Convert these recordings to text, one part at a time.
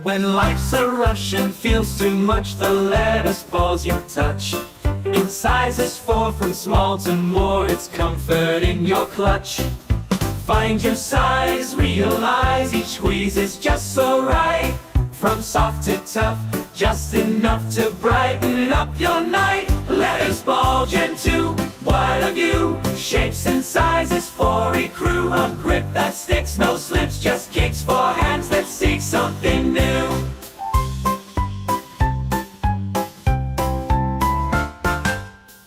When life's a rush and feels too much, the lettuce balls you touch. In sizes 4 from small to more, it's comfort in your clutch. Find your size, realize each squeeze is just so right. From soft to tough, just enough to brighten up your night. Lettuce ball Gen 2, what a view. Shapes and sizes for a crew. A grip that sticks, no slips, just kicks for hands that seek something new.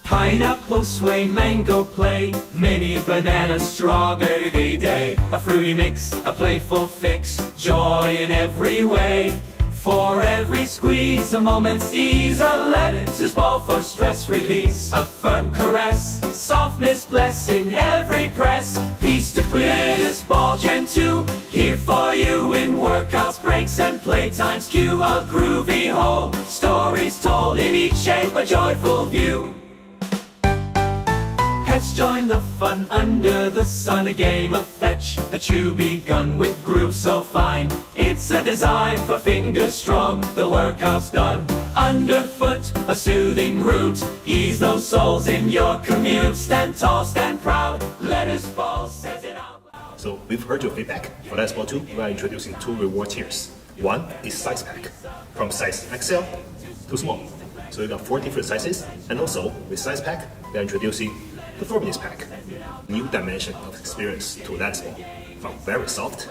Pineapple sway, mango play, mini banana strawberry day. A fruity mix, a playful fix, joy in every way. For every squeeze, a moment's ease, a lettuce ball for stress release. A firm caress, softness blessing every press. Peace to lettuce ball Gen 2, here for you in workouts, breaks and playtimes. Cue a groovy whole, stories told in each shape, a joyful view. Pets join the fun under the sun, a game of fetch, a chew begun with grooves so fine. It's a design for fingers strong, the workout's done. Underfoot, a soothing route, ease those souls in your commute. Stand tall, stand proud, lettuce ball says it out loud. So we've heard your feedback. For Lettuce Ball 2, we are introducing 2 reward tiers. One is size pack, from size XL to small. So you got 4 different sizes, and also with size pack, we are introducing the Firmness pack, new dimension of experience to Lettuce Ball, from very soft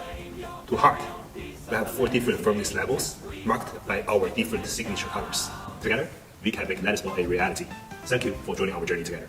to hard. We have 4 different firmness levels, marked by our different signature colors. Together, we can make Lettuce Ball a reality. Thank you for joining our journey together.